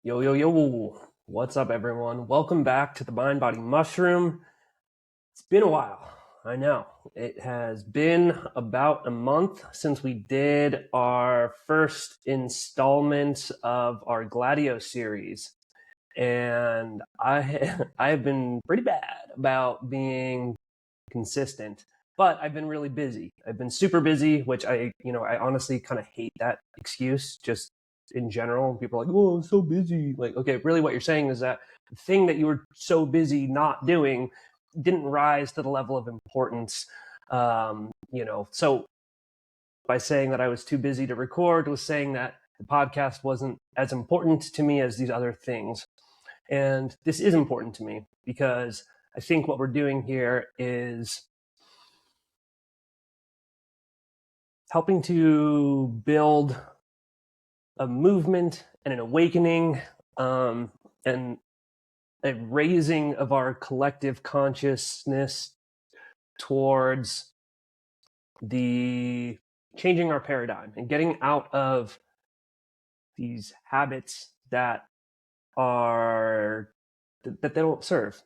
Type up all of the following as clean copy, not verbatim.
Yo, yo, yo. What's up, everyone? Welcome back to the Mind Body Mushroom. It's been a while. I know. It has been about a month since we did our first installment of our Gladio series. And I've been pretty bad about being consistent, but I've been really busy. I've been super busy, which I honestly kind of hate that excuse just in general. People are like, oh, I'm so busy. Like, okay, really what you're saying is that the thing that you were so busy not doing didn't rise to the level of importance. So by saying that I was too busy to record was saying that the podcast wasn't as important to me as these other things. And this is important to me because I think what we're doing here is helping to build a movement and an awakening and a raising of our collective consciousness towards the changing our paradigm and getting out of these habits that they don't serve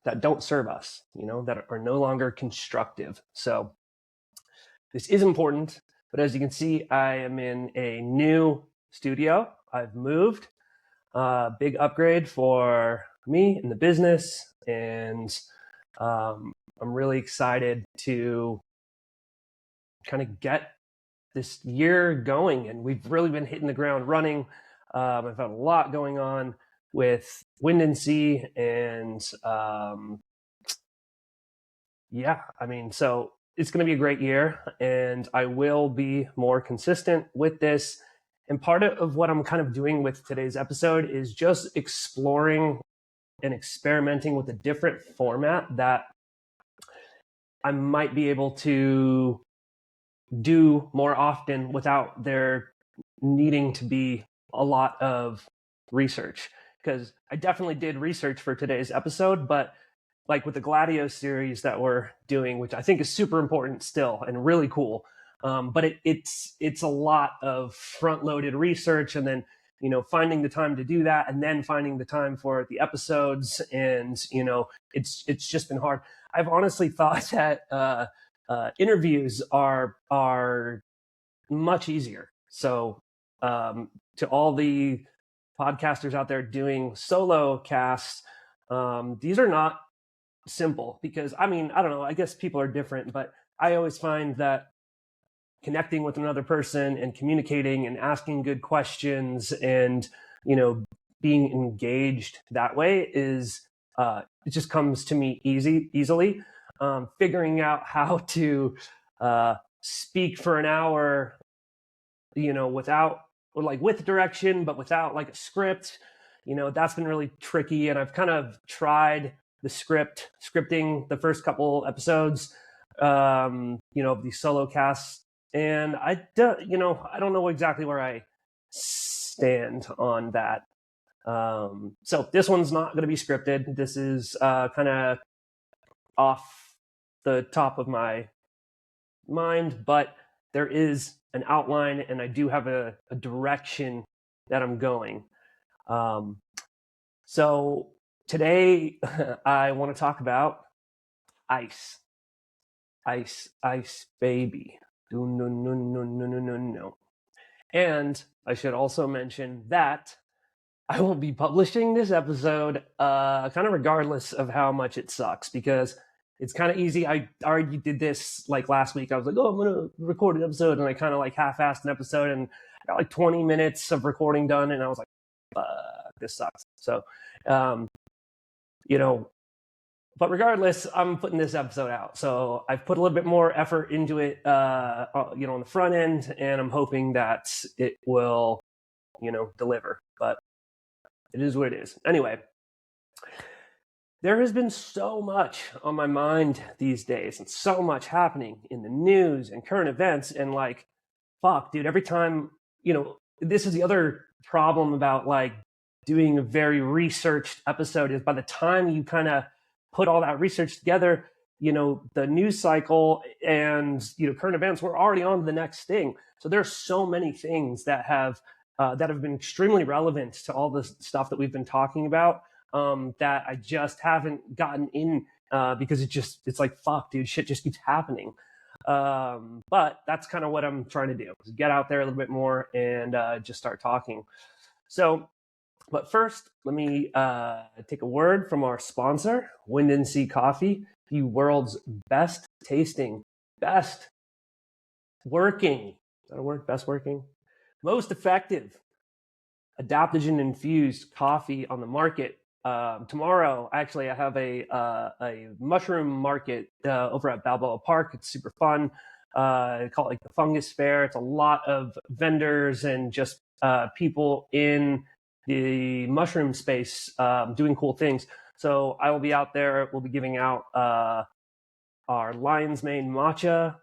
us, that are no longer constructive. So this is important, but as you can see, I am in a new studio. I've moved. Big upgrade for me in the business, and I'm really excited to kind of get this year going, and we've really been hitting the ground running. I've had a lot going on with wind and sea, and so it's going to be a great year, and I will be more consistent with this. And part of what I'm kind of doing with today's episode is just exploring and experimenting with a different format that I might be able to do more often without there needing to be a lot of research. Because I definitely did research for today's episode, but like with the Gladio series that we're doing, which I think is super important still and really cool, but it's a lot of front-loaded research, and then finding the time to do that, and then finding the time for the episodes, and it's just been hard. I've honestly thought that interviews are much easier. So to all the podcasters out there doing solo casts, these are not simple, because I don't know, I guess people are different, but I always find that connecting with another person and communicating and asking good questions and being engaged that way is it just comes to me easily. Figuring out how to speak for an hour without, or like with direction but without like a script, that's been really tricky. And I've kind of tried the scripting the first couple episodes of these solo casts, and I don't know exactly where I stand on that. So this one's not going to be scripted. This is kind of off the top of my mind, but there is an outline, and I do have a direction that I'm going. So today I want to talk about ice, baby. No. And I should also mention that I will be publishing this episode kind of regardless of how much it sucks, because it's kind of easy. I already did this like last week. I was like, oh, I'm going to record an episode, and I kind of like half-assed an episode, and I got like 20 minutes of recording done, and I was like, this sucks. So, but regardless, I'm putting this episode out. So I've put a little bit more effort into it, on the front end, and I'm hoping that it will, deliver. But it is what it is. Anyway, there has been so much on my mind these days, and so much happening in the news and current events. And like, fuck, dude, every time, this is the other problem about like doing a very researched episode, is by the time you kind of put all that research together, the news cycle and, current events, we're already on to the next thing. So there's so many things that have that have been extremely relevant to all the stuff that we've been talking about, that I just haven't gotten in because it's like, fuck, dude, shit just keeps happening. But that's kind of what I'm trying to do, is get out there a little bit more and just start talking. So, but first, let me take a word from our sponsor, Wind and Sea Coffee, the world's best tasting, best working, is that a word? Best working? Most effective adaptogen infused coffee on the market. Tomorrow, actually, I have a mushroom market over at Balboa Park. It's super fun. I call it like the Fungus Fair. It's a lot of vendors and just people in the mushroom space doing cool things. So I will be out there. We'll be giving out our lion's mane matcha.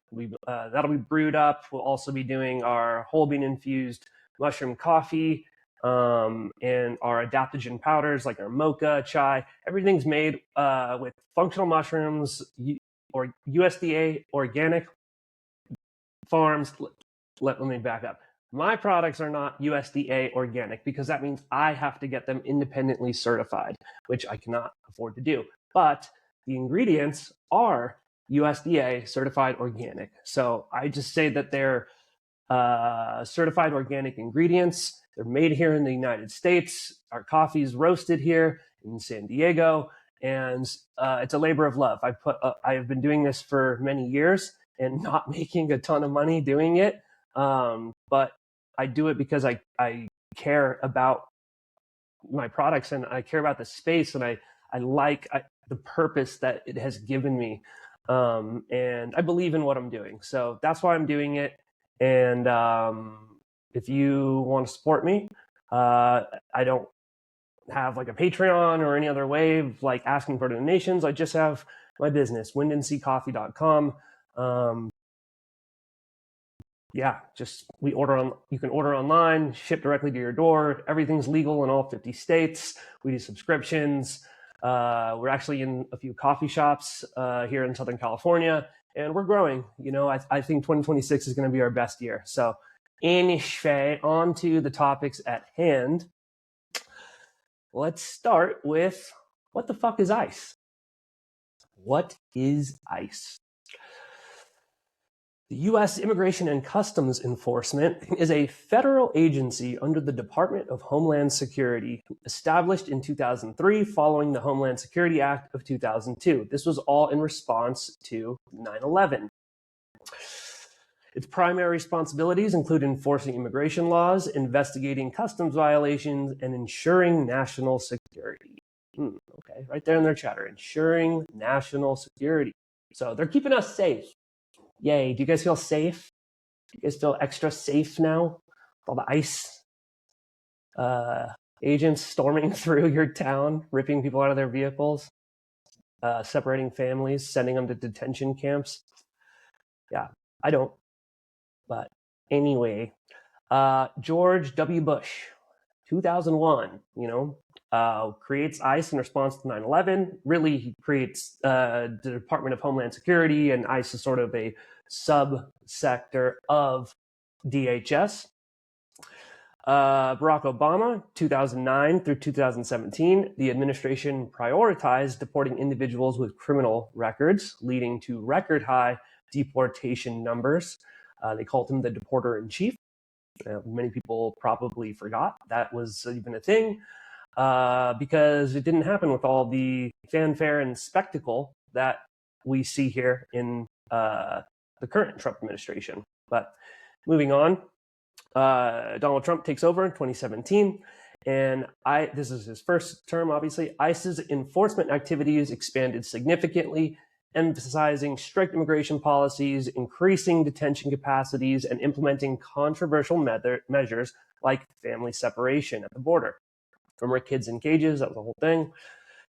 That'll be brewed up. We'll also be doing our whole bean infused mushroom coffee, and our adaptogen powders like our mocha, chai. Everything's made with functional mushrooms or USDA organic farms. Let me back up. My products are not USDA organic because that means I have to get them independently certified, which I cannot afford to do. But the ingredients are USDA certified organic. So I just say that they're certified organic ingredients. They're made here in the United States. Our coffee is roasted here in San Diego, and it's a labor of love. I have been doing this for many years and not making a ton of money doing it, but I do it because I care about my products and I care about the space, and I like the purpose that it has given me, and I believe in what I'm doing. So that's why I'm doing it. And if you want to support me, I don't have like a Patreon or any other way of like asking for donations. I just have my business, windandseacoffee.com. Yeah, just you can order online, ship directly to your door. Everything's legal in all 50 states. We do subscriptions. We're actually in a few coffee shops here in Southern California, and we're growing. I think 2026 is going to be our best year. So anyway, on to the topics at hand. Let's start with, what the fuck is ICE? What is ICE? The U.S. Immigration and Customs Enforcement is a federal agency under the Department of Homeland Security, established in 2003 following the Homeland Security Act of 2002. This was all in response to 9/11. Its primary responsibilities include enforcing immigration laws, investigating customs violations, and ensuring national security. Okay, right there in their chatter, ensuring national security. So they're keeping us safe. Yay. Do you guys feel safe? Do you guys feel extra safe now? With all the ICE agents storming through your town, ripping people out of their vehicles, separating families, sending them to detention camps. Yeah, I don't. But anyway, George W. Bush, 2001, creates ICE in response to 9/11. Really, he creates the Department of Homeland Security, and ICE is sort of a subsector of DHS. Barack Obama, 2009 through 2017, the administration prioritized deporting individuals with criminal records, leading to record high deportation numbers. They called him the deporter-in-chief. Many people probably forgot that was even a thing, because it didn't happen with all the fanfare and spectacle that we see here in the current Trump administration. But moving on, Donald Trump takes over in 2017, and this is his first term, obviously. ICE's enforcement activities expanded significantly, emphasizing strict immigration policies, increasing detention capacities, and implementing controversial measures like family separation at the border. Remember kids in cages? That was the whole thing.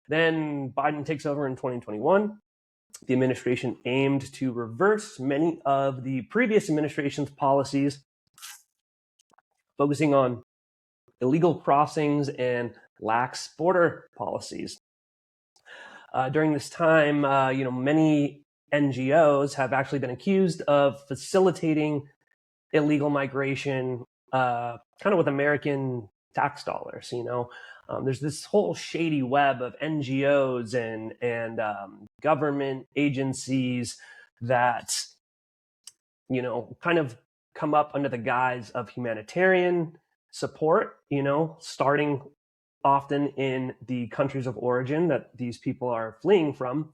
Then Biden takes over in 2021. The administration aimed to reverse many of the previous administration's policies, focusing on illegal crossings and lax border policies. During this time, many NGOs have actually been accused of facilitating illegal migration kind of with American tax dollars. There's this whole shady web of NGOs and government agencies that kind of come up under the guise of humanitarian support. Starting often in the countries of origin that these people are fleeing from,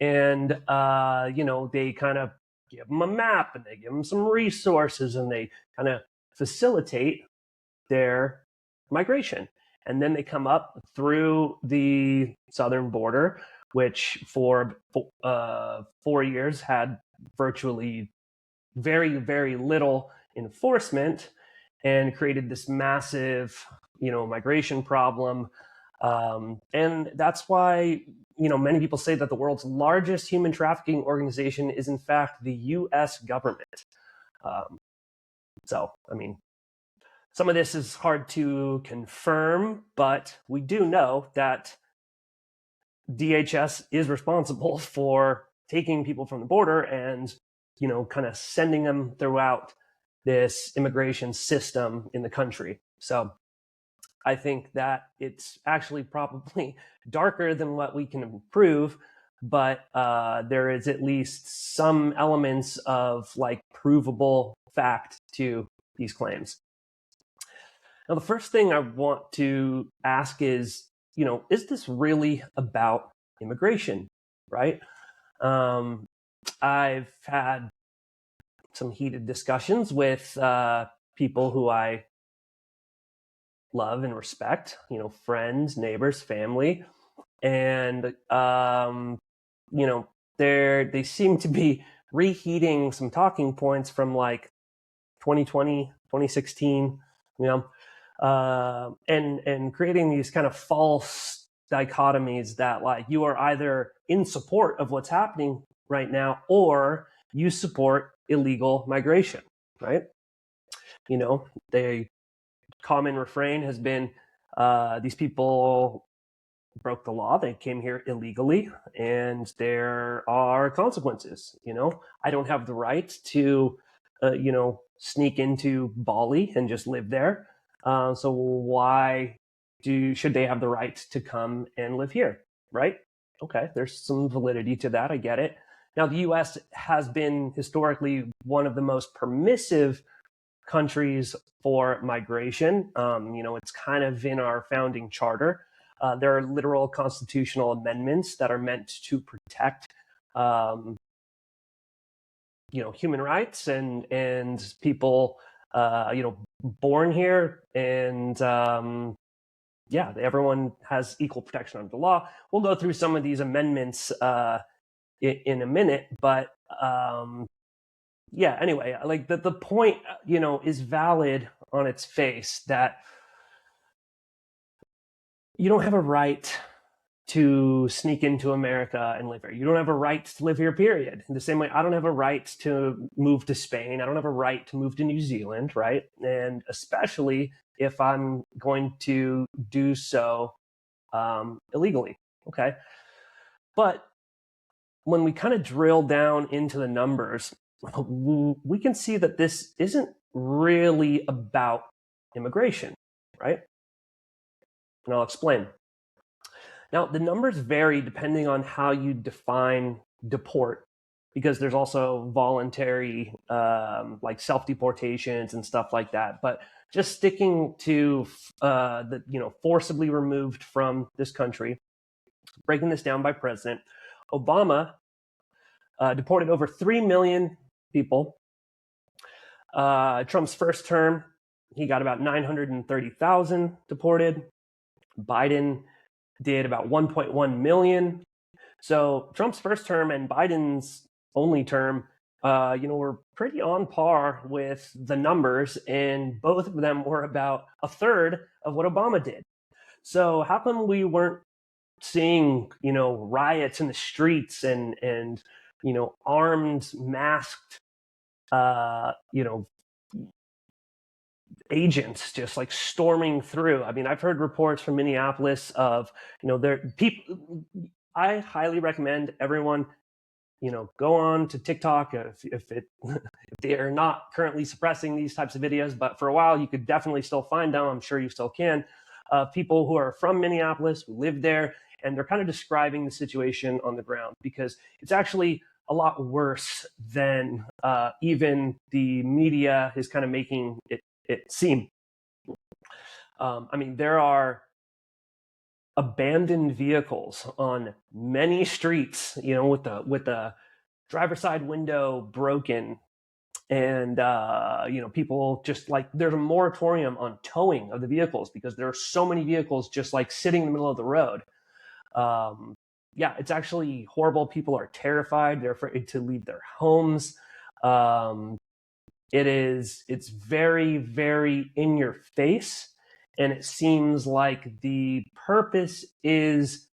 and they kind of give them a map and they give them some resources and they kind of facilitate their migration. And then they come up through the southern border, which for 4 years had virtually very, very little enforcement, and created this massive, migration problem. And that's why, many people say that the world's largest human trafficking organization is in fact the U.S. government. So, I mean, some of this is hard to confirm, but we do know that DHS is responsible for taking people from the border and, kind of sending them throughout this immigration system in the country. So I think that it's actually probably darker than what we can prove, but there is at least some elements of provable fact to these claims. Now, the first thing I want to ask is this really about immigration, right? I've had some heated discussions with people who I love and respect, friends, neighbors, family, and they seem to be reheating some talking points from 2020, 2016, and creating these kind of false dichotomies that you are either in support of what's happening right now or you support illegal migration, right? The common refrain has been these people broke the law, they came here illegally, and there are consequences. I don't have the right to sneak into Bali and just live there, so why should they have the right to come and live here, right? Okay, there's some validity to that, I get it. Now, the US has been historically one of the most permissive countries for migration. It's kind of in our founding charter. There are literal constitutional amendments that are meant to protect human rights and people born here, and everyone has equal protection under the law. We'll go through some of these amendments in a minute, but anyway, the point is valid on its face, that you don't have a right to sneak into America and live here. You don't have a right to live here, period. In the same way, I don't have a right to move to Spain. I don't have a right to move to New Zealand, right? And especially if I'm going to do so illegally, okay? But when we kind of drill down into the numbers, we can see that this isn't really about immigration, right? And I'll explain. Now, the numbers vary depending on how you define deport, because there's also voluntary, self-deportations and stuff like that. But just sticking to the forcibly removed from this country, breaking this down by president, Obama deported over 3 million people. Trump's first term, he got about 930,000 deported. Biden did about 1.1 million. So Trump's first term and Biden's only term, were pretty on par with the numbers, and both of them were about a third of what Obama did. So how come we weren't seeing, riots in the streets and armed, masked, agents just storming through? I mean, I've heard reports from Minneapolis of, there people. I highly recommend everyone go on to TikTok if they are not currently suppressing these types of videos, but for a while you could definitely still find them. I'm sure you still can. People who are from Minneapolis, who live there, and they're kind of describing the situation on the ground, because it's actually a lot worse than even the media is kind of making it seem. There are abandoned vehicles on many streets, with the driver's side window broken, and people just like, there's a moratorium on towing of the vehicles because there are so many vehicles just like sitting in the middle of the road. It's actually horrible. People are terrified. They're afraid to leave their homes. It's very, very in your face. And it seems like the purpose is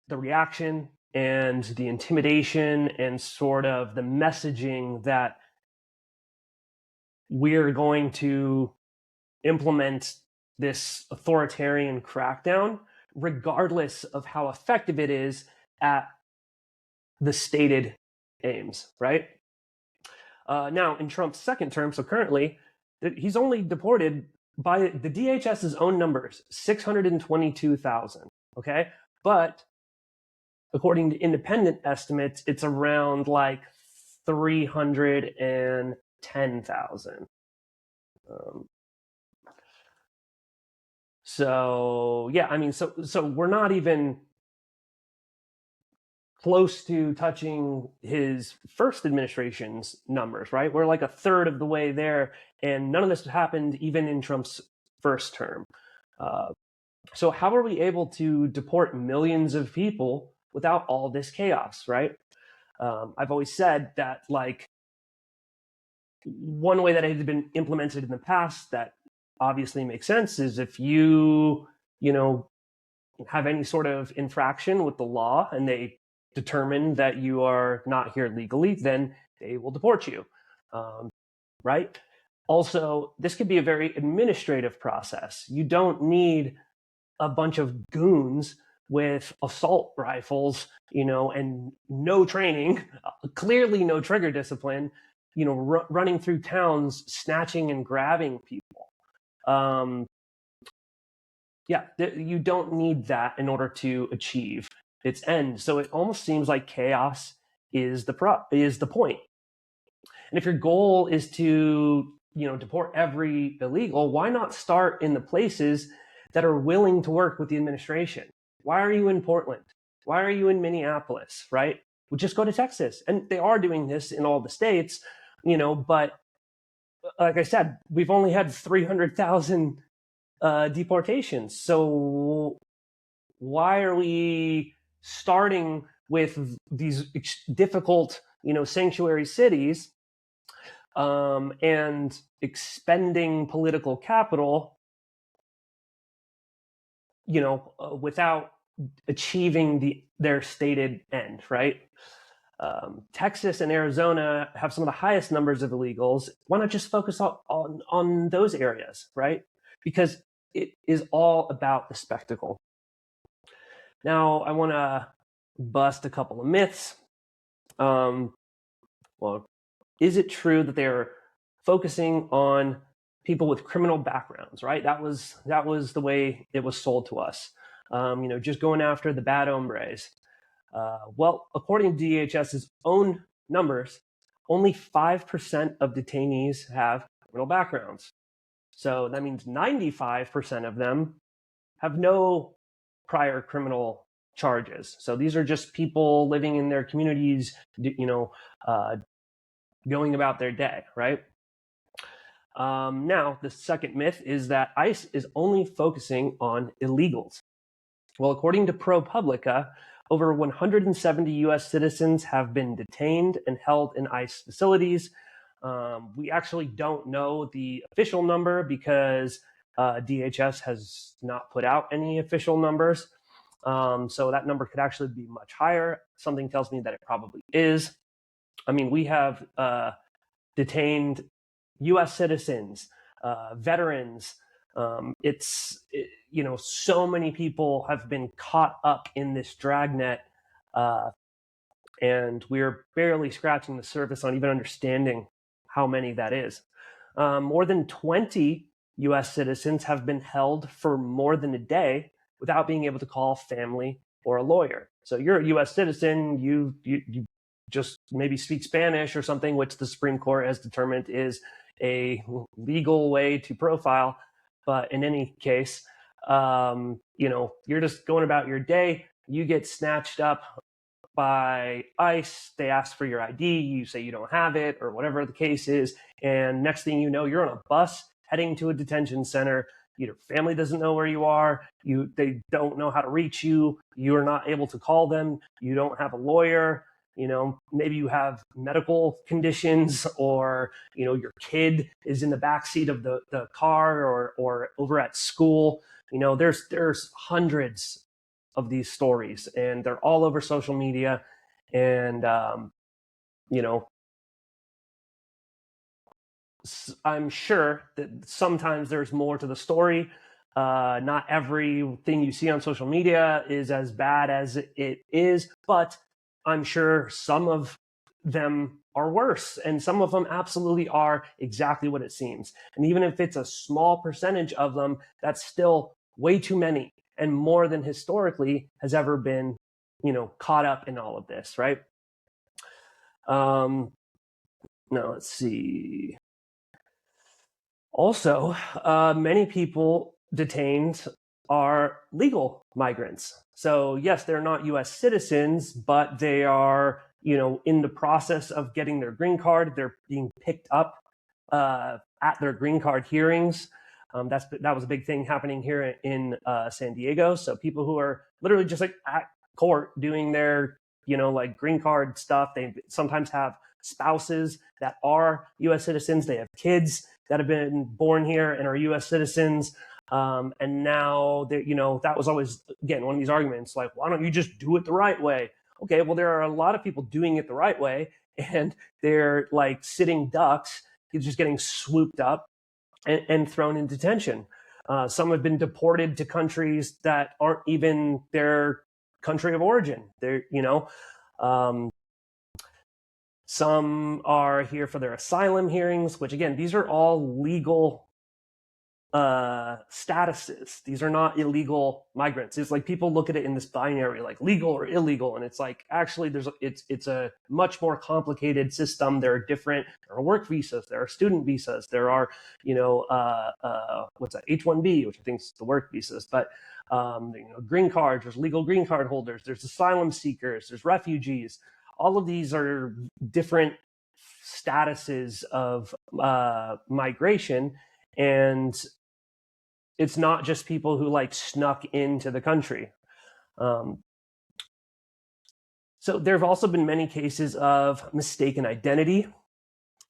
the reaction and the intimidation and sort of the messaging that we're going to implement this authoritarian crackdown, regardless of how effective it is at the stated aims, right? Now, in Trump's second term, so currently, he's only deported by the DHS's own numbers, 622,000, okay? But according to independent estimates, it's around like 310,000. So we're not even close to touching his first administration's numbers, right? We're like a third of the way there, and none of this happened even in Trump's first term. So how are we able to deport millions of people without all this chaos, right? I've always said that, like, one way that it had been implemented in the past that obviously makes sense is if you have any sort of infraction with the law and they determine that you are not here legally, then they will deport you, right? Also, this could be a very administrative process. You don't need a bunch of goons with assault rifles, and no training, clearly no trigger discipline, running through towns, snatching and grabbing people. You don't need that in order to achieve its end. So it almost seems like chaos is the point. And if your goal is to, deport every illegal, why not start in the places that are willing to work with the administration? Why are you in Portland? Why are you in Minneapolis, right? Well, just go to Texas. And they are doing this in all the states, but like I said, we've only had 300,000 deportations. So why are we starting with these difficult, sanctuary cities, and expending political capital, without achieving their stated end, right? Texas and Arizona have some of the highest numbers of illegals. Why not just focus on those areas, right? Because it is all about the spectacle. Now, I want to bust a couple of myths. Is it true that they're focusing on people with criminal backgrounds, right? That was the way it was sold to us. Just going after the bad hombres. According to DHS's own numbers, only 5% of detainees have criminal backgrounds. So that means 95% of them have no prior criminal charges. So these are just people living in their communities, going about their day, right? Now, the second myth is that ICE is only focusing on illegals. Well, according to ProPublica, over 170 U.S. citizens have been detained and held in ICE facilities. We actually don't know the official number because DHS has not put out any official numbers. So that number could actually be much higher. Something tells me that it probably is. We have detained U.S. citizens, veterans. So many people have been caught up in this dragnet And we're barely scratching the surface on even understanding how many that is. More than 20 US citizens have been held for more than a day without being able to call family or a lawyer. So you're a US citizen, you just maybe speak Spanish or something, which the Supreme Court has determined is a legal way to profile. But in any case, you're just going about your day, you get snatched up by ICE, they ask for your ID, you say you don't have it, or whatever the case is, and next thing you know, you're on a bus heading to a detention center. Your family doesn't know where you are, they don't know how to reach you, you're not able to call them, you don't have a lawyer, maybe you have medical conditions, or your kid is in the backseat of the car, or over at school. There's hundreds of these stories, and they're all over social media. And I'm sure that sometimes there's more to the story. Not everything you see on social media is as bad as it is, but I'm sure some of them are worse, and some of them absolutely are exactly what it seems. And even if it's a small percentage of them, that's still way too many, and more than historically has ever been, caught up in all of this, right? Now let's see. Also, many people detained are legal migrants. So yes, they're not US citizens, but they are, in the process of getting their green card. They're being picked up at their green card hearings. That was a big thing happening here in San Diego. So people who are literally just like at court doing their, like green card stuff. They sometimes have spouses that are US citizens. They have kids that have been born here and are US citizens. And now, that was always, again, one of these arguments, like, why don't you just do it the right way? Okay, well, there are a lot of people doing it the right way, and they're like sitting ducks, just getting swooped up and thrown in detention. Some have been deported to countries that aren't even their country of origin. Some are here for their asylum hearings, which again, these are all legal statuses. These are not illegal migrants. It's like people look at it in this binary, like legal or illegal, and it's like actually it's a much more complicated system. There are work visas, there are student visas, there are what's that, H-1B, which I think is the work visas, but green cards. There's legal green card holders. There's asylum seekers. There's refugees. All of these are different statuses of migration, and it's not just people who like snuck into the country. So there have also been many cases of mistaken identity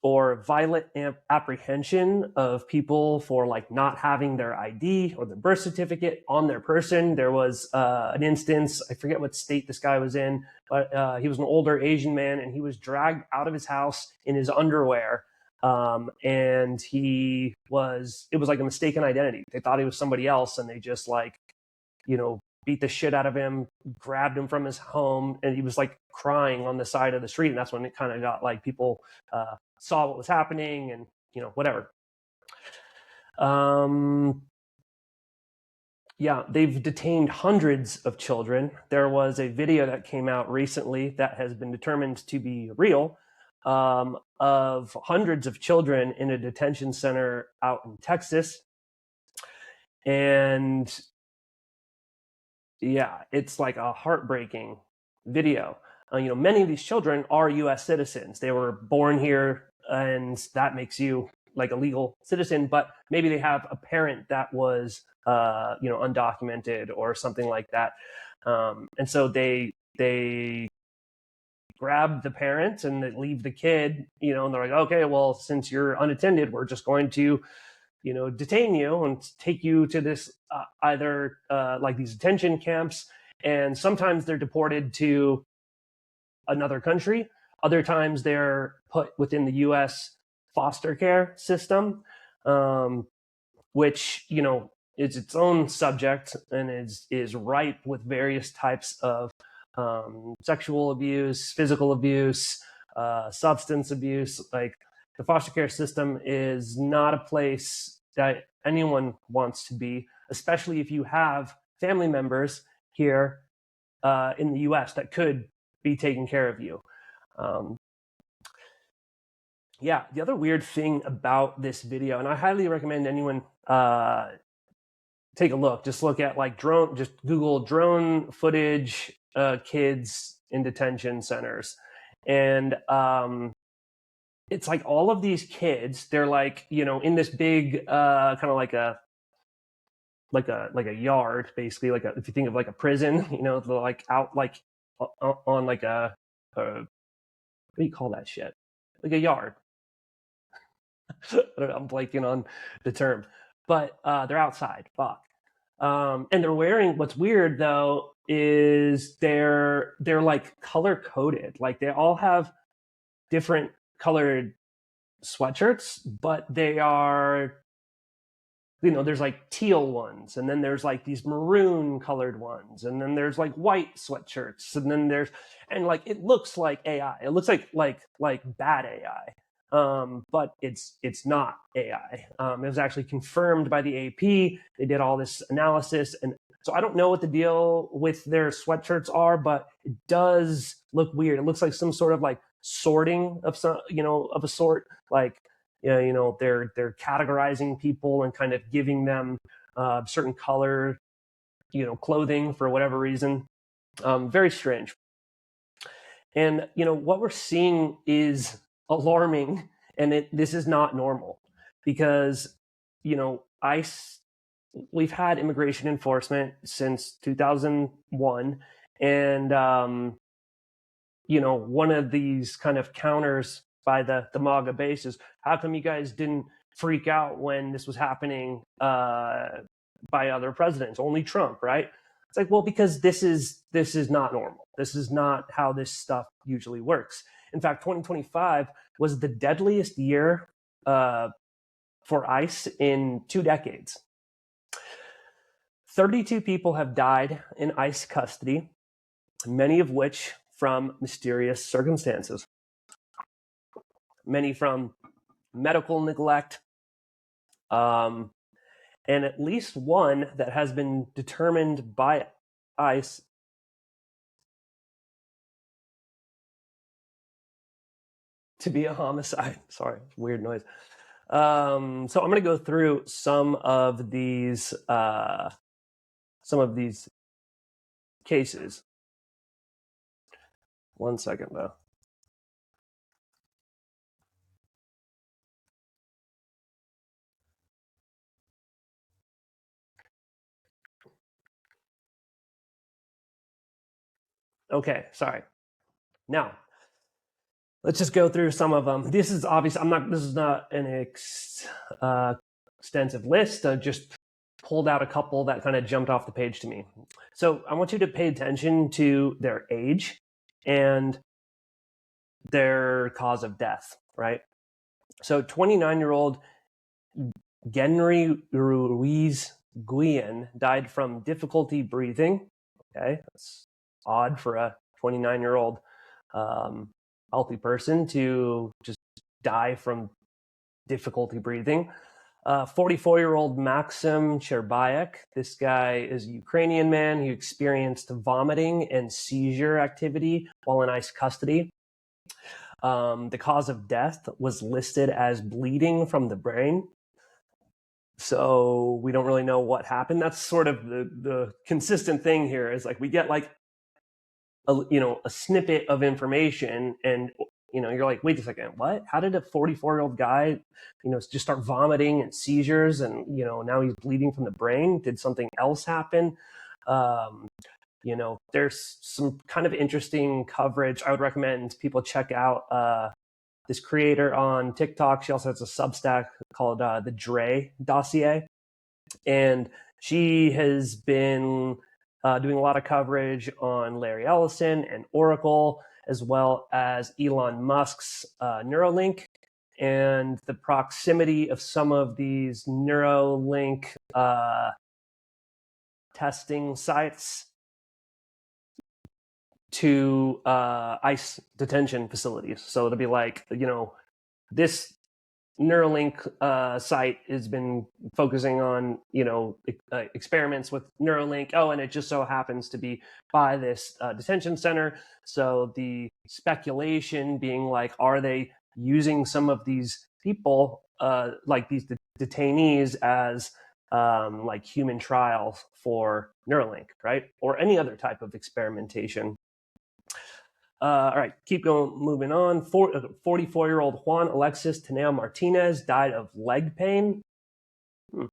or violent apprehension of people for like not having their ID or their birth certificate on their person. There was an instance, I forget what state this guy was in, but he was an older Asian man, and he was dragged out of his house in his underwear. And it was like a mistaken identity. They thought he was somebody else, and they just beat the shit out of him, grabbed him from his home, and he was like crying on the side of the street. And that's when it kind of got like people saw what was happening, and whatever. They've detained hundreds of children. There was a video that came out recently that has been determined to be real, of hundreds of children in a detention center out in Texas. And yeah, it's like a heartbreaking video. Many of these children are US citizens. They were born here, and that makes you like a legal citizen, but maybe they have a parent that was undocumented or something like that. And so they grab the parent and they leave the kid, and they're like, okay, well, since you're unattended, we're just going to, detain you and take you to this either like these detention camps. And sometimes they're deported to another country. Other times they're put within the US foster care system, which, is its own subject and is ripe with various types of sexual abuse, physical abuse, substance abuse. Like, the foster care system is not a place that anyone wants to be, especially if you have family members here in the US that could be taking care of you. Yeah, the other weird thing about this video, and I highly recommend anyone take a look, just look at like just Google drone footage, kids in detention centers. And it's like all of these kids, they're like, in this big kind of like a yard, basically, if you think of like a prison, they're like out like on like what do you call that shit? Like a yard. I'm blanking on the term, but they're outside. Fuck. And they're wearing, what's weird though is they're like color coded. Like, they all have different colored sweatshirts, but they are, there's like teal ones, and then there's like these maroon colored ones, and then there's like white sweatshirts, and then and like, it looks like AI. It looks like bad AI. But it's not AI. It was actually confirmed by the AP. They did all this analysis, and so I don't know what the deal with their sweatshirts are, but it does look weird. It looks like some sort of like sorting of some, of a sort. Like, they're categorizing people and kind of giving them certain color, clothing for whatever reason. Very strange. And what we're seeing is alarming, and this is not normal, because ICE, we've had immigration enforcement since 2001, and one of these kind of counters by the MAGA base is, how come you guys didn't freak out when this was happening by other presidents? Only Trump, right? It's like, well, because this is not normal. This is not how this stuff usually works. In fact, 2025 was the deadliest year for ICE in 2 decades. 32 people have died in ICE custody, many of which from mysterious circumstances. Many from medical neglect, and at least one that has been determined by ICE to be a homicide. Sorry, weird noise. So I'm going to go through some of these cases. One second, though. Okay, sorry. Now, let's just go through some of them. This is obvious. This is not an extensive list. I just pulled out a couple that kind of jumped off the page to me. So I want you to pay attention to their age and their cause of death, right? So 29-year-old Genry Ruiz Guillen died from difficulty breathing. Okay, that's odd for a 29-year-old healthy person to just die from difficulty breathing. 44-year-old Maxim Cherbayak. This guy is a Ukrainian man who experienced vomiting and seizure activity while in ICE custody. The cause of death was listed as bleeding from the brain. So we don't really know what happened. That's sort of the consistent thing here, is like, we get like a snippet of information, and you're like, wait a second, what? How did a 44-year-old guy just start vomiting and seizures, and now he's bleeding from the brain? Did something else happen? There's some kind of interesting coverage. I would recommend people check out this creator on TikTok. She also has a Substack called the Dre Dossier, and she has been doing a lot of coverage on Larry Ellison and Oracle, as well as Elon Musk's Neuralink, and the proximity of some of these Neuralink testing sites to ICE detention facilities. So it'll be like, this Neuralink site has been focusing on, experiments with Neuralink. Oh, and it just so happens to be by this detention center. So the speculation being like, are they using some of these people, like these detainees, as like human trials for Neuralink, right? Or any other type of experimentation. All right, keep going, moving on. 44-year-old Juan Alexis Teneo Martinez died of leg pain. The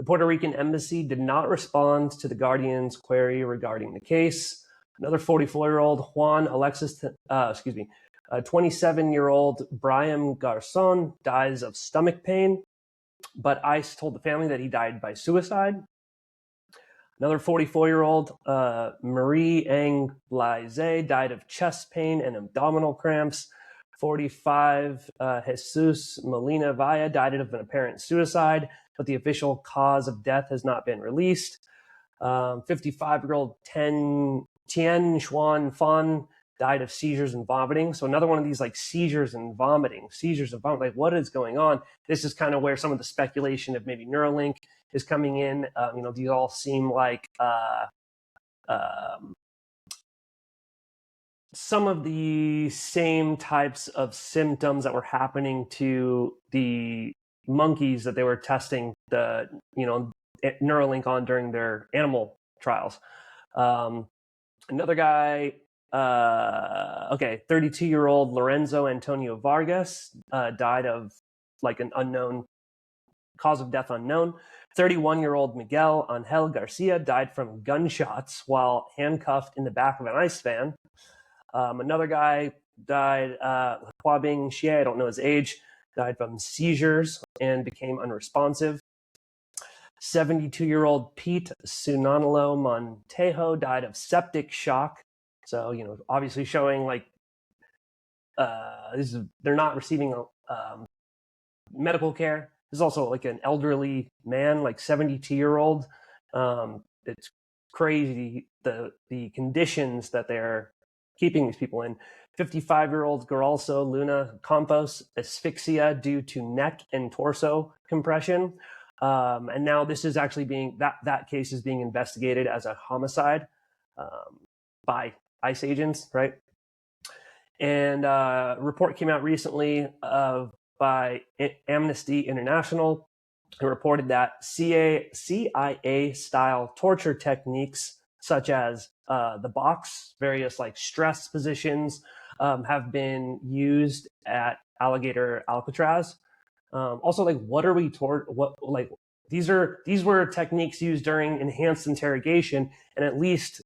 Puerto Rican embassy did not respond to the Guardian's query regarding the case. Another 44-year-old Juan Alexis, 27-year-old Brian Garzon dies of stomach pain, but ICE told the family that he died by suicide. Another 44-year-old, Marie Ang Blaize, died of chest pain and abdominal cramps. 45, Jesus Molina Valla died of an apparent suicide, but the official cause of death has not been released. 55-year-old Tien Xuan Fan died of seizures and vomiting. So another one of these like seizures and vomiting, like what is going on? This is kind of where some of the speculation of maybe Neuralink is coming in. These all seem like some of the same types of symptoms that were happening to the monkeys that they were testing the Neuralink on during their animal trials. Another guy, 32-year-old Lorenzo Antonio Vargas died of like an unknown cause of death unknown. 31-year-old Miguel Angel Garcia died from gunshots while handcuffed in the back of an ICE van. Another guy died, Hua Bing Xie, I don't know his age, died from seizures and became unresponsive. 72-year-old Pete Sunanalo Montejo died of septic shock. So, obviously showing like they're not receiving medical care. There's also like an elderly man, like 72-year-old. It's crazy the conditions that they're keeping these people in. 55-year-old Geralso Luna Campos, asphyxia due to neck and torso compression. And now this is actually that case is being investigated as a homicide by ICE agents, right? And a report came out recently by Amnesty International. It reported that CIA-style torture techniques, such as the box, various like stress positions, have been used at Alligator Alcatraz. Also, like, what are we these were techniques used during enhanced interrogation, and at least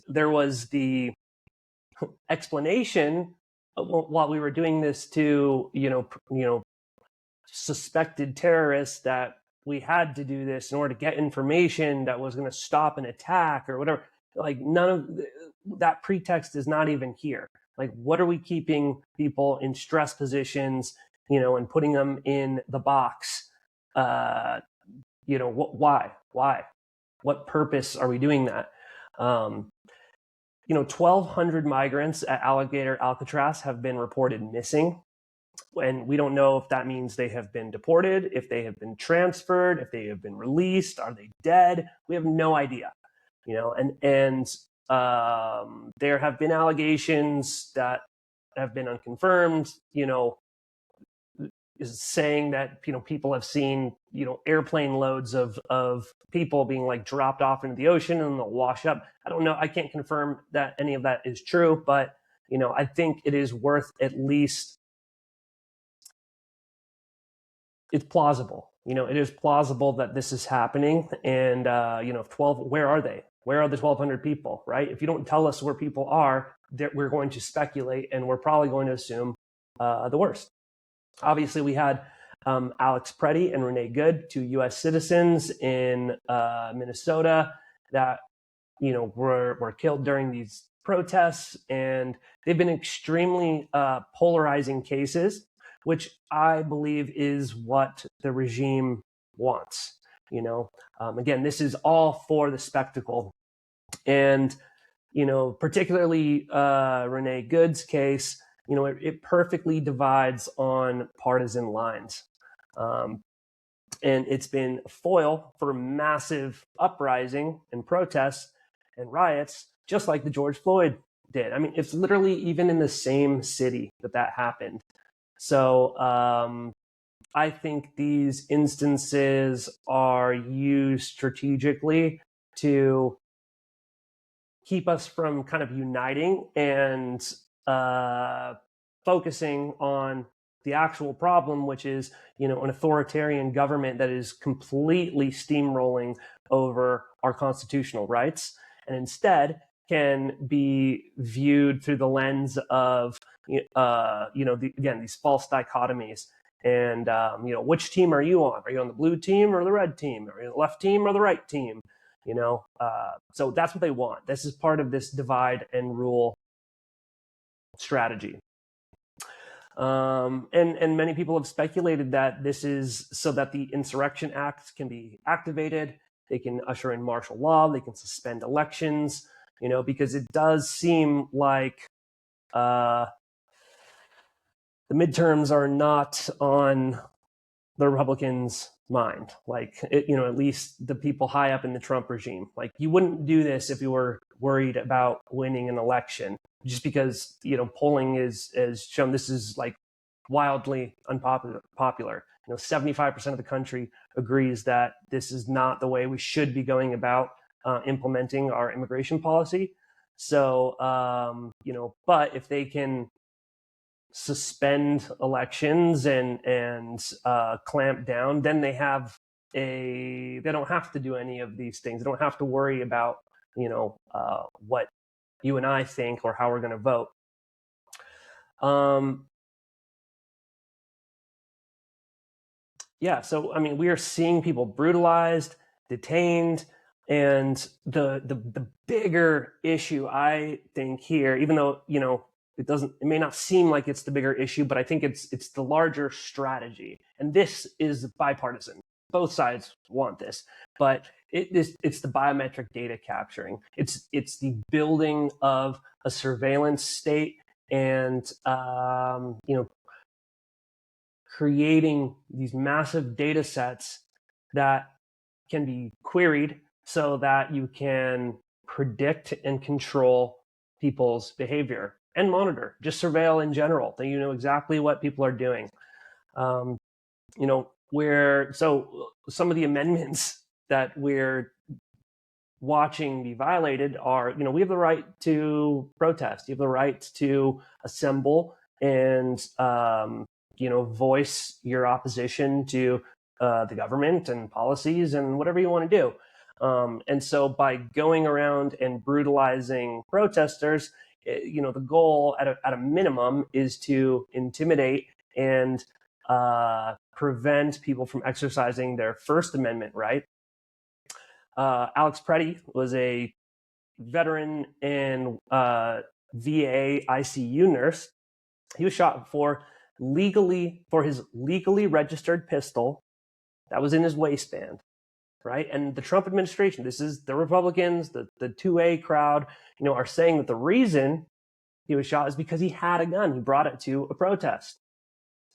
there was the explanation while we were doing this to suspected terrorists that we had to do this in order to get information that was going to stop an attack or whatever. Like, none of that pretext is not even here. Like, what are we keeping people in stress positions, and putting them in the box? Why? What purpose are we doing that? 1,200 migrants at Alligator Alcatraz have been reported missing. And we don't know if that means they have been deported, if they have been transferred, if they have been released, are they dead? We have no idea, and there have been allegations that have been unconfirmed, is saying that, people have seen, airplane loads of people being like dropped off into the ocean and they'll wash up. I don't know. I can't confirm that any of that is true, but, I think it is worth at least, it's plausible. It is plausible that this is happening. And, 12, where are they? Where are the 1,200 people, right? If you don't tell us where people are, we're going to speculate and we're probably going to assume the worst. Obviously, we had Alex Preddy and Renee Good, two U.S. citizens in Minnesota that, were killed during these protests. And they've been extremely polarizing cases, which I believe is what the regime wants. Again, this is all for the spectacle. And particularly Renee Good's case, it perfectly divides on partisan lines. And it's been a foil for massive uprising and protests and riots, just like the George Floyd did. I mean, it's literally even in the same city that happened. So I think these instances are used strategically to keep us from kind of uniting and focusing on the actual problem, which is, an authoritarian government that is completely steamrolling over our constitutional rights, and instead can be viewed through the lens of, these false dichotomies. And, which team are you on? Are you on the blue team or the red team? Are you on the left team or the right team? So that's what they want. This is part of this divide and rule strategy. And many people have speculated that this is so that the Insurrection Act can be activated. They can usher in martial law. They can suspend elections, because it does seem like the midterms are not on the Republicans' mind. Like, at least the people high up in the Trump regime. Like, you wouldn't do this if you were worried about winning an election, just because, polling is shown this is like wildly unpopular. 75% of the country agrees that this is not the way we should be going about implementing our immigration policy. So, but if they can suspend elections and clamp down, then they don't have to do any of these things. They don't have to worry about what you and I think or how we're going to vote. So I mean, we are seeing people brutalized, detained, and the bigger issue, I think, here, even though it may not seem like it's the bigger issue, but I think it's the larger strategy, and this is bipartisan. Both sides want this, but it's the biometric data capturing. It's the building of a surveillance state, and creating these massive data sets that can be queried so that you can predict and control people's behavior and monitor, just surveil in general, that you know exactly what people are doing. So some of the amendments that we're watching be violated are, we have the right to protest, you have the right to assemble and voice your opposition to the government and policies and whatever you want to do. And so by going around and brutalizing protesters, the goal at a minimum is to intimidate and prevent people from exercising their First Amendment right. Alex Preddy was a veteran and VA ICU nurse. He was shot for his legally registered pistol that was in his waistband, right? And the Trump administration, this is the Republicans, the 2A crowd, are saying that the reason he was shot is because he had a gun. He brought it to a protest,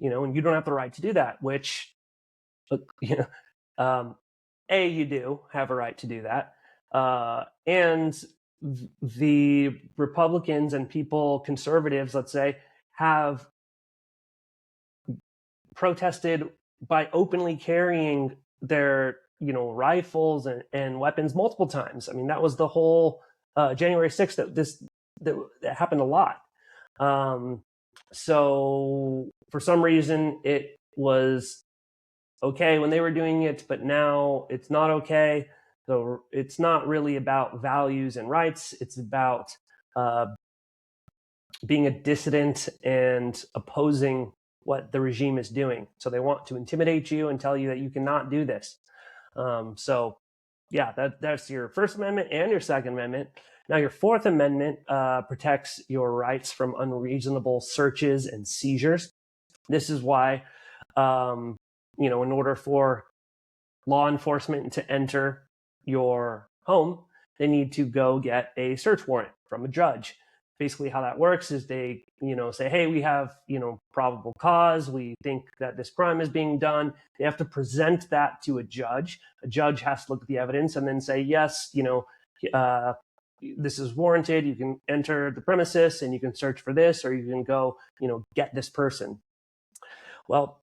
and you don't have the right to do that, which, you do have a right to do that. And the Republicans and conservatives, let's say, have protested by openly carrying their rifles and weapons multiple times. I mean, that was the whole January 6th that happened a lot. So for some reason it was okay when they were doing it, but now it's not okay. So it's not really about values and rights. It's about being a dissident and opposing what the regime is doing. So they want to intimidate you and tell you that you cannot do this. That's your First Amendment and your Second Amendment. Now, your Fourth Amendment protects your rights from unreasonable searches and seizures. This is why, in order for law enforcement to enter your home, they need to go get a search warrant from a judge. Basically, how that works is they, say, hey, we have, probable cause. We think that this crime is being done. They have to present that to a judge. A judge has to look at the evidence and then say, yes, this is warranted. You can enter the premises and you can search for this, or you can go, get this person. Well,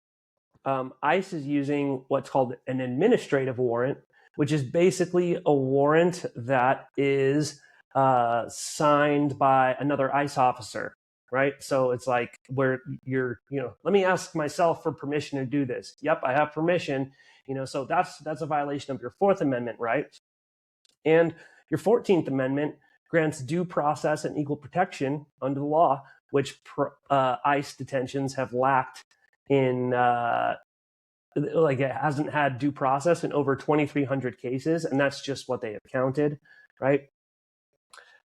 ICE is using what's called an administrative warrant, which is basically a warrant that is signed by another ICE officer, right? So it's like where you're, let me ask myself for permission to do this. Yep, I have permission. So that's a violation of your Fourth Amendment, right? And your 14th Amendment grants due process and equal protection under the law, which ICE detentions have lacked in, it hasn't had due process in over 2,300 cases, and that's just what they have counted, right?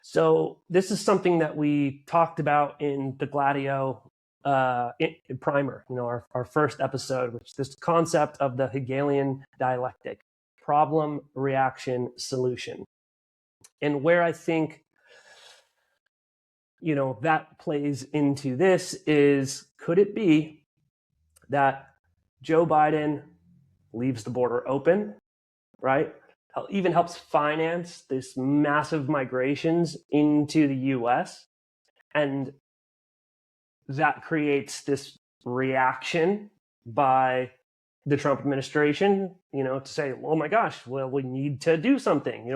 So this is something that we talked about in the Gladio in primer, our first episode, which is this concept of the Hegelian dialectic, problem, reaction, solution. And where I think, that plays into this is, could it be that Joe Biden leaves the border open, right? Even helps finance this massive migrations into the US, and that creates this reaction by the Trump administration, to say, oh my gosh, well, we need to do something.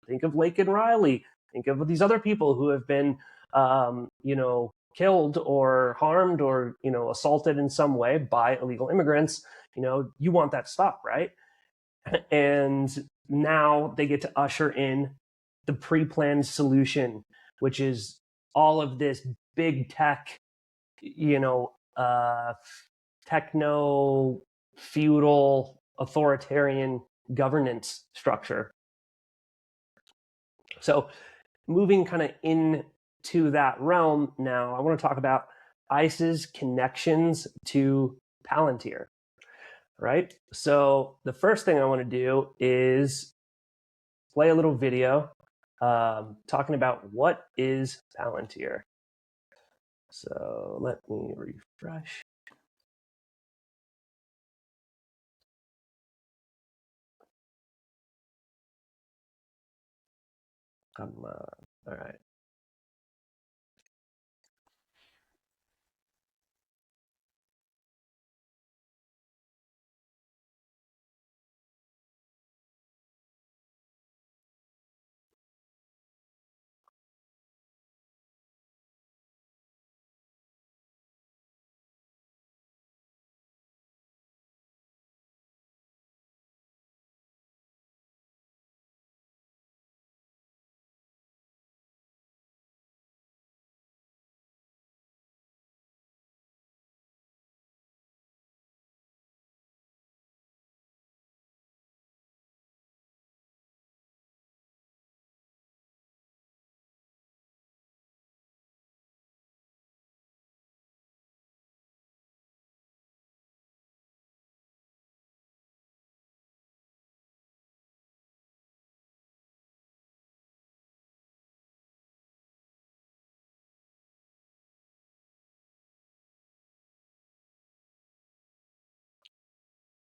Think of Laken Riley, think of these other people who have been, killed or harmed or, assaulted in some way by illegal immigrants. You want that to stop, right? And now they get to usher in the pre-planned solution, which is all of this big tech, techno feudal authoritarian governance structure. So moving kind of into that realm now, I want to talk about ICE's connections to Palantir, right? So the first thing I want to do is play a little video talking about what is Palantir. So let me refresh. Come on. All right.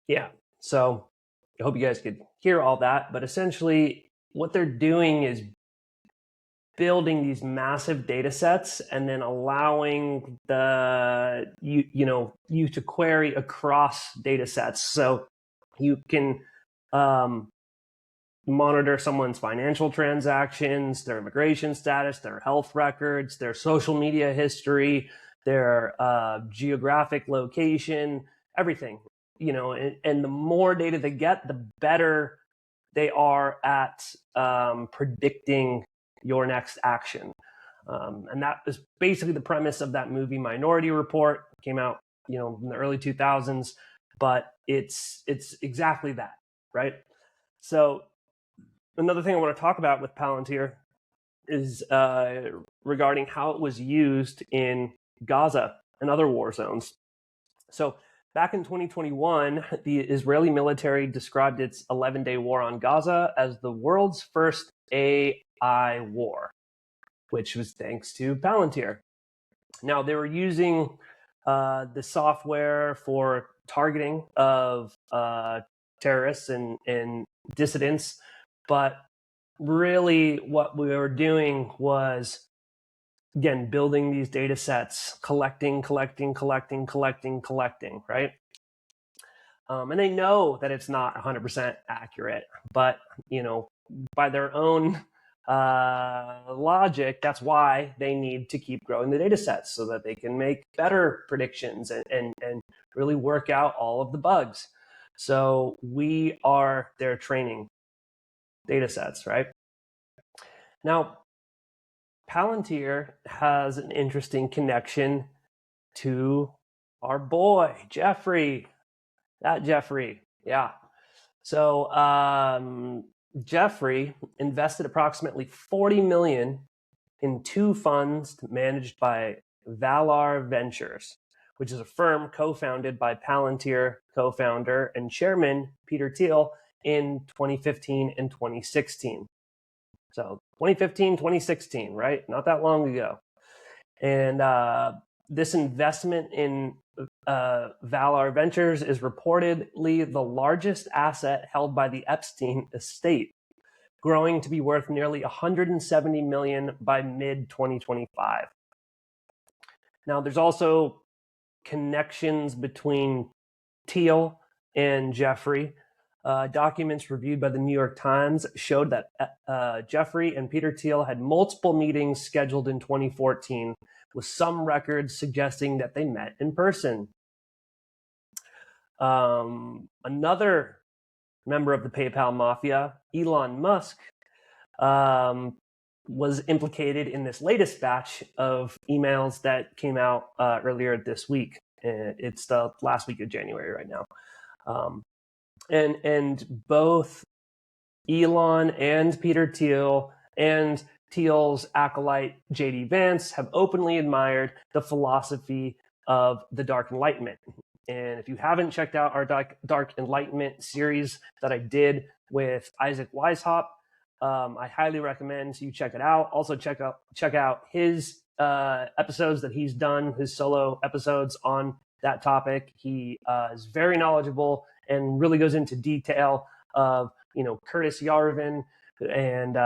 Yeah. So I hope you guys could hear all that, but essentially what they're doing is building these massive data sets and then allowing you to query across data sets. So you can monitor someone's financial transactions, their immigration status, their health records, their social media history, their geographic location, everything. And the more data they get, the better they are at predicting your next action. And that is basically the premise of that movie Minority Report. It came out, in the early 2000s, but it's exactly that, right? So another thing I want to talk about with Palantir is regarding how it was used in Gaza and other war zones. So back in 2021, the Israeli military described its 11-day war on Gaza as the world's first AI war, which was thanks to Palantir. Now, they were using the software for targeting of terrorists and dissidents, but really what we were doing was, again, building these data sets, collecting, right? And they know that it's not 100% accurate, but by their own logic, that's why they need to keep growing the data sets so that they can make better predictions and really work out all of the bugs. So we are their training data sets, right? Now, Palantir has an interesting connection to our boy, Jeffrey. That Jeffrey, yeah. So Jeffrey invested approximately $40 million in two funds managed by Valar Ventures, which is a firm co-founded by Palantir co-founder and chairman Peter Thiel in 2015 and 2016. So 2015, 2016, right? Not that long ago. And this investment in Valar Ventures is reportedly the largest asset held by the Epstein estate, growing to be worth nearly $170 million by mid-2025. Now, there's also connections between Thiel and Jeffrey. Documents reviewed by the New York Times showed that Jeffrey and Peter Thiel had multiple meetings scheduled in 2014, with some records suggesting that they met in person. Another member of the PayPal mafia, Elon Musk, was implicated in this latest batch of emails that came out earlier this week. It's the last week of January right now. And both Elon and Peter Thiel and Thiel's acolyte J.D. Vance have openly admired the philosophy of the Dark Enlightenment. And if you haven't checked out our Dark Enlightenment series that I did with Isaac Weishaupt, I highly recommend you check it out. Also check out his episodes that he's done, his solo episodes on that topic. He is very knowledgeable and really goes into detail of Curtis Yarvin and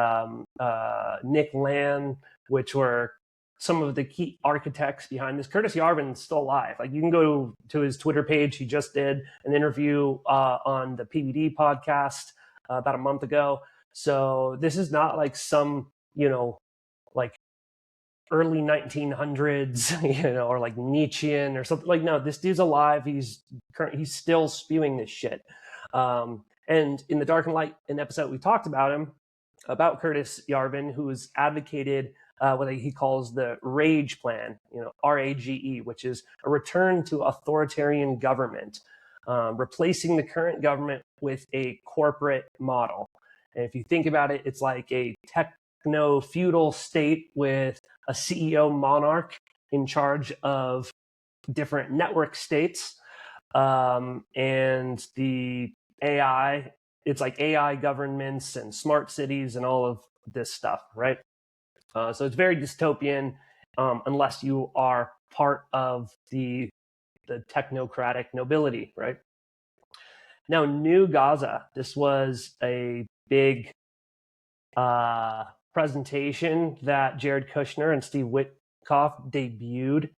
Nick Land, which were some of the key architects behind this. Curtis Yarvin's still alive. Like, you can go to his Twitter page. He just did an interview on the PBD podcast about a month ago. So this is not like some, like early 1900s, or like Nietzschean or something. Like, no, this dude's alive. He's still spewing this shit. And in the Dark and Light episode, we talked about him, about Curtis Yarvin, who has advocated what he calls the RAGE plan, RAGE, which is a return to authoritarian government, replacing the current government with a corporate model. And if you think about it, it's like a techno-feudal state with a CEO monarch in charge of different network states, and the AI, it's like AI governments and smart cities and all of this stuff, right? So it's very dystopian, unless you are part of the technocratic nobility, right? Now, New Gaza, this was a big presentation that Jared Kushner and Steve Witkoff debuted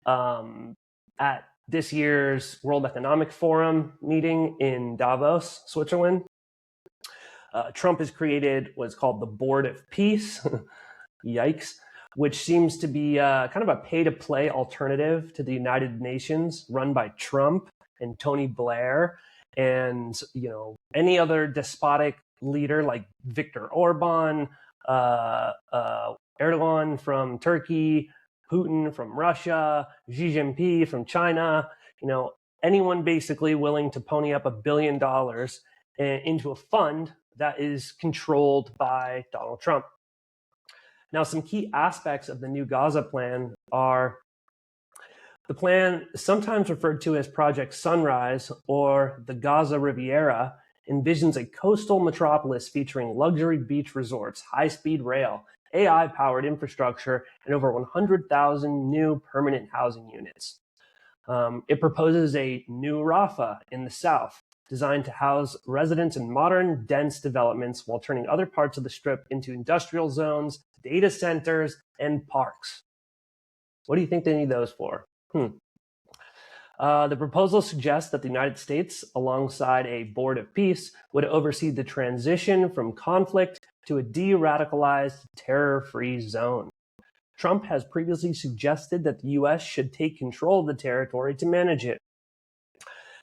at this year's World Economic Forum meeting in Davos, Switzerland. Trump has created what's called the Board of Peace, yikes, which seems to be kind of a pay-to-play alternative to the United Nations run by Trump and Tony Blair and any other despotic leader like Viktor Orban, Erdogan from Turkey, Putin from Russia, Xi Jinping from China, anyone basically willing to pony up $1 billion into a fund that is controlled by Donald Trump. Now, some key aspects of the New Gaza plan are the plan, sometimes referred to as Project Sunrise or the Gaza Riviera, envisions a coastal metropolis featuring luxury beach resorts, high-speed rail, AI-powered infrastructure, and over 100,000 new permanent housing units. It proposes a new Rafah in the south, designed to house residents in modern, dense developments while turning other parts of the strip into industrial zones, data centers, and parks. What do you think they need those for? The proposal suggests that the United States, alongside a board of peace, would oversee the transition from conflict to a de-radicalized, terror-free zone. Trump has previously suggested that the U.S. should take control of the territory to manage it.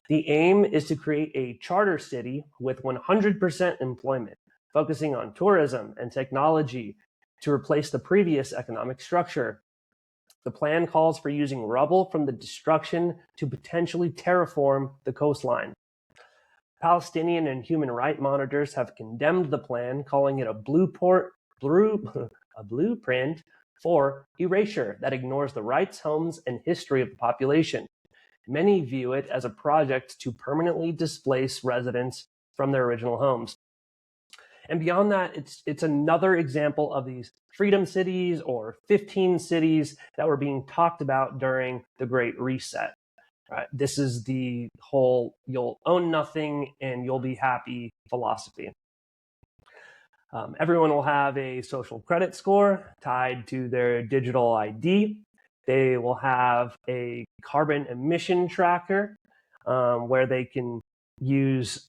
The aim is to create a charter city with 100% employment, focusing on tourism and technology to replace the previous economic structure. The plan calls for using rubble from the destruction to potentially terraform the coastline. Palestinian and human rights monitors have condemned the plan, calling it a blueprint for erasure that ignores the rights, homes, and history of the population. Many view it as a project to permanently displace residents from their original homes. And beyond that, it's another example of these freedom cities or 15 cities that were being talked about during the Great Reset. Right? This is the whole you'll own nothing and you'll be happy philosophy. Everyone will have a social credit score tied to their digital ID. They will have a carbon emission tracker where they can use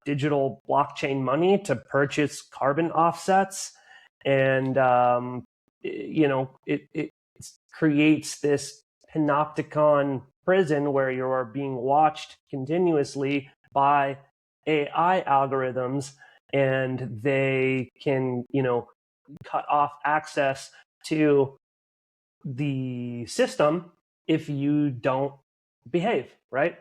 digital blockchain money to purchase carbon offsets. And, it creates this panopticon prison where you are being watched continuously by AI algorithms, and they can, cut off access to the system if you don't behave, right?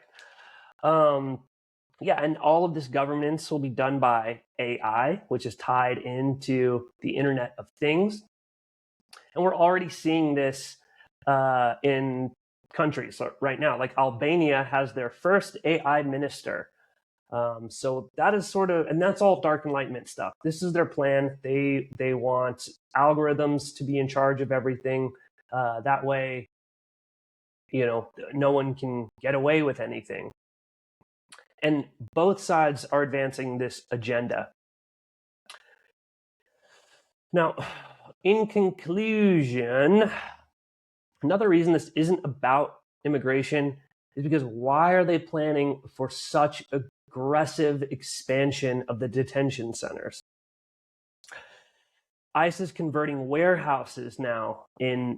And all of this governance will be done by AI, which is tied into the Internet of Things. And we're already seeing this in countries right now. Like Albania has their first AI minister. So that is and that's all dark enlightenment stuff. This is their plan. They want algorithms to be in charge of everything. That way, no one can get away with anything. And both sides are advancing this agenda. Now, in conclusion, another reason this isn't about immigration is because why are they planning for such aggressive expansion of the detention centers? ICE is converting warehouses now in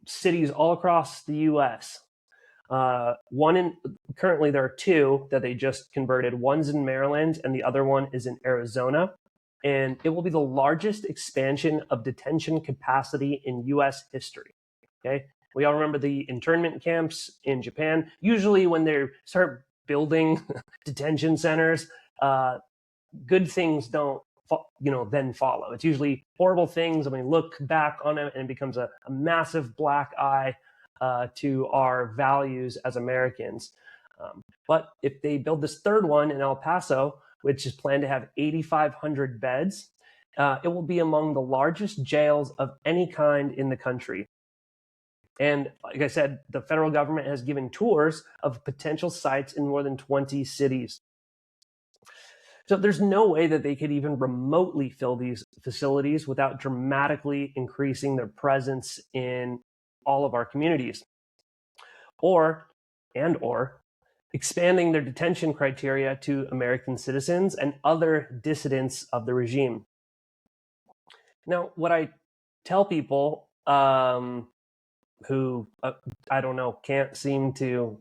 cities all across the U.S. Currently there are two that they just converted. One's in Maryland and the other one is in Arizona. And it will be the largest expansion of detention capacity in U.S. history. Okay, we all remember the internment camps in Japan. Usually when they start building detention centers, good things don't then follow. It's usually horrible things. I mean, look back on it and it becomes a massive black eye to our values as Americans. But if they build this third one in El Paso, which is planned to have 8,500 beds, it will be among the largest jails of any kind in the country. And like I said, the federal government has given tours of potential sites in more than 20 cities. So there's no way that they could even remotely fill these facilities without dramatically increasing their presence in all of our communities. Or expanding their detention criteria to American citizens and other dissidents of the regime. Now, what I tell people who, can't seem to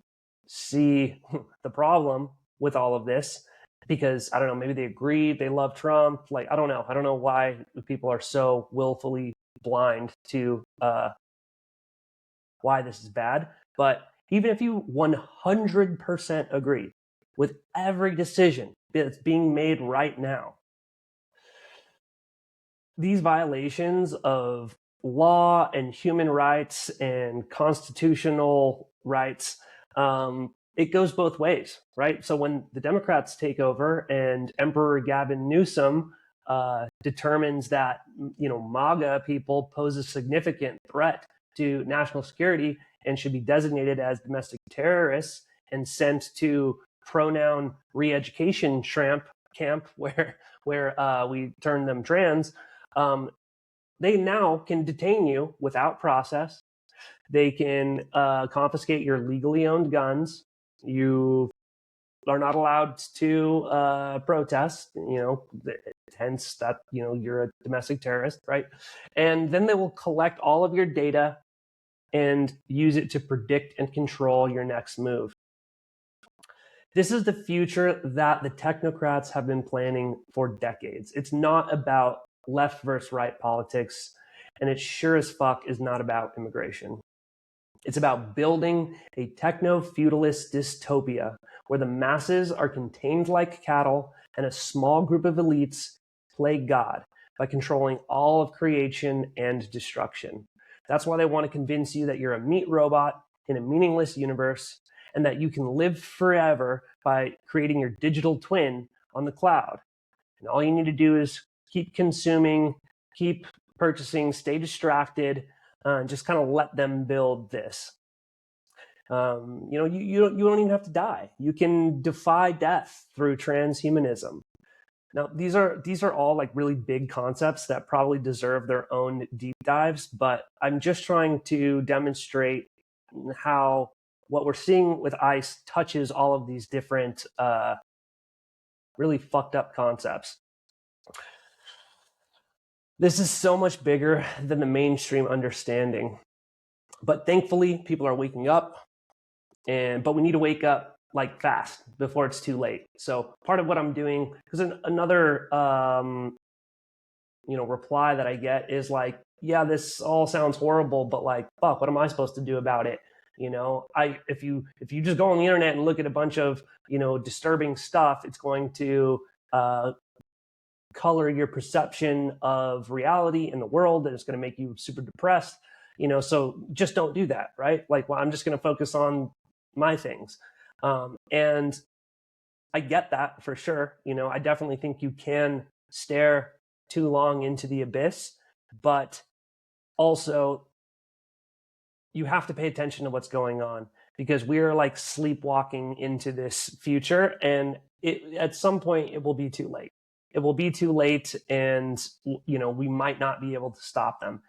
see the problem with all of this, because, maybe they agree, they love Trump. I don't know why people are so willfully blind to why this is bad. But even if you 100% agree with every decision that's being made right now, these violations of law and human rights and constitutional rights it goes both ways, right? So when the Democrats take over and Emperor Gavin Newsom determines that MAGA people pose a significant threat to national security and should be designated as domestic terrorists and sent to pronoun re-education camp where we turn them trans, they now can detain you without process. They can confiscate your legally owned guns. You are not allowed to protest, hence that, you're a domestic terrorist, right? And then they will collect all of your data and use it to predict and control your next move. This is the future that the technocrats have been planning for decades. It's not about left versus right politics, and it sure as fuck is not about immigration. It's about building a techno-feudalist dystopia where the masses are contained like cattle and a small group of elites play God by controlling all of creation and destruction. That's why they want to convince you that you're a meat robot in a meaningless universe and that you can live forever by creating your digital twin on the cloud. And all you need to do is keep consuming, keep purchasing, stay distracted, and just kind of let them build this. You don't even have to die. You can defy death through transhumanism. Now, these are all like really big concepts that probably deserve their own deep dives, but I'm just trying to demonstrate how what we're seeing with ICE touches all of these different really fucked up concepts. This is so much bigger than the mainstream understanding. But thankfully, people are waking up, but we need to wake up like fast before it's too late. So part of what I'm doing, because another reply that I get is like, yeah, this all sounds horrible, but like, fuck, what am I supposed to do about it? If you just go on the internet and look at a bunch of disturbing stuff, it's going to color your perception of reality in the world, and it's going to make you super depressed. So just don't do that, right? Like, well, I'm just going to focus on my things. And I get that for sure. I definitely think you can stare too long into the abyss, but also you have to pay attention to what's going on, because we're like sleepwalking into this future, and at some point it will be too late. It will be too late, and we might not be able to stop them.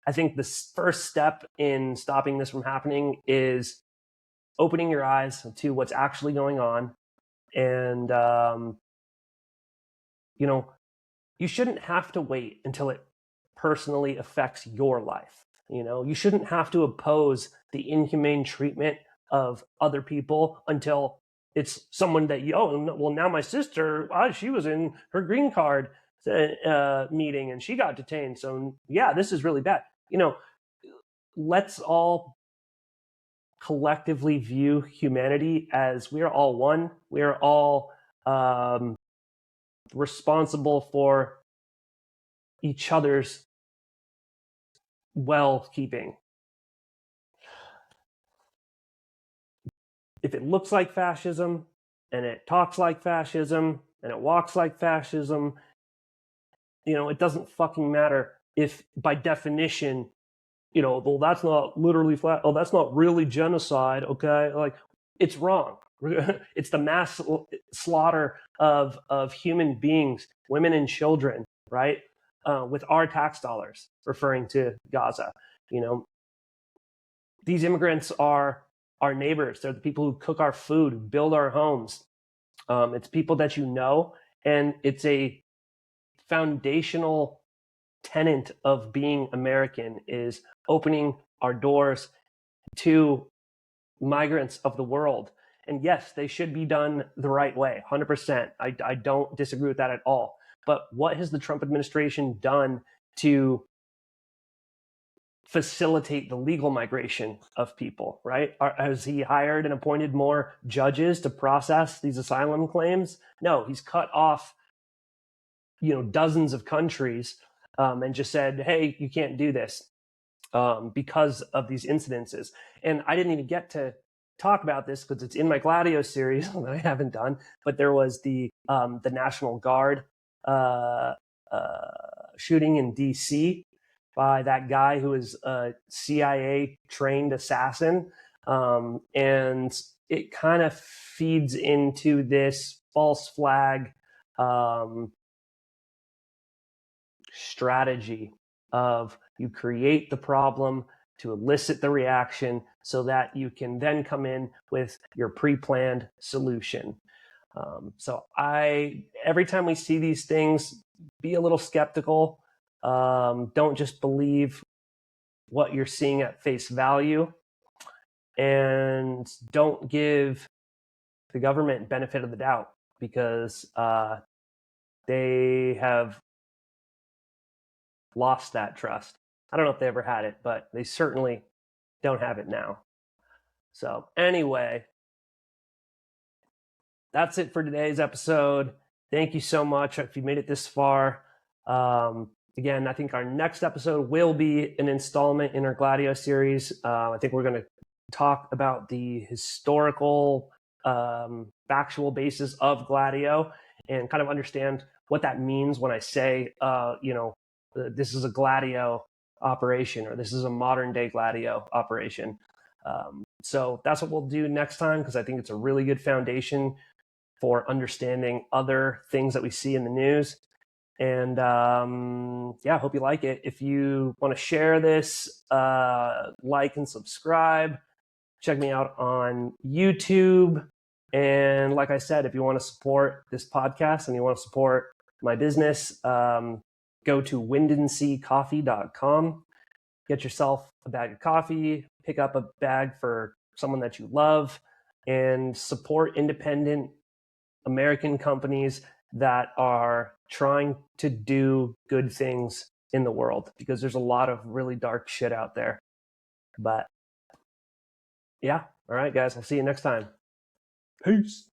I think the first step in stopping this from happening is opening your eyes to what's actually going on. And, you shouldn't have to wait until it personally affects your life. You shouldn't have to oppose the inhumane treatment of other people until it's someone that well, now my sister, she was in her green card meeting and she got detained. So yeah, this is really bad. Let's all collectively view humanity as we are all one. We are all responsible for each other's well-keeping. If it looks like fascism and it talks like fascism and it walks like fascism, it doesn't fucking matter if by definition, well, that's not literally flat. Oh, that's not really genocide. Okay. Like, it's wrong. It's the mass slaughter of human beings, women and children, right? With our tax dollars, referring to Gaza. These immigrants are our neighbors. They're the people who cook our food, who build our homes. It's people that and it's a foundational tenet of being American is opening our doors to migrants of the world. And yes, they should be done the right way, 100%. I don't disagree with that at all. But what has the Trump administration done to facilitate the legal migration of people, right? Has he hired and appointed more judges to process these asylum claims? No, he's cut off, dozens of countries and just said, hey, you can't do this because of these incidences. And I didn't even get to talk about this because it's in my Gladio series that I haven't done, but there was the National Guard shooting in DC by that guy who is a CIA trained assassin. And it kind of feeds into this false flag strategy of you create the problem to elicit the reaction so that you can then come in with your pre-planned solution. So every time we see these things, be a little skeptical. Don't just believe what you're seeing at face value, and don't give the government benefit of the doubt, because they have lost that trust. I don't know if they ever had it, but they certainly don't have it now. So anyway, that's it for today's episode. Thank you so much if you made it this far. Again, I think our next episode will be an installment in our Gladio series. I think we're going to talk about the historical, factual basis of Gladio and kind of understand what that means when I say, this is a Gladio operation, or this is a modern day Gladio operation. So that's what we'll do next time, because I think it's a really good foundation for understanding other things that we see in the news. And I hope you like it. If you want to share this, like and subscribe. Check me out on YouTube. And like I said, if you want to support this podcast and you want to support my business, go to windandseacoffee.com. Get yourself a bag of coffee, pick up a bag for someone that you love, and support independent American companies that are trying to do good things in the world, because there's a lot of really dark shit out there. But yeah, all right, guys, I'll see you next time. Peace.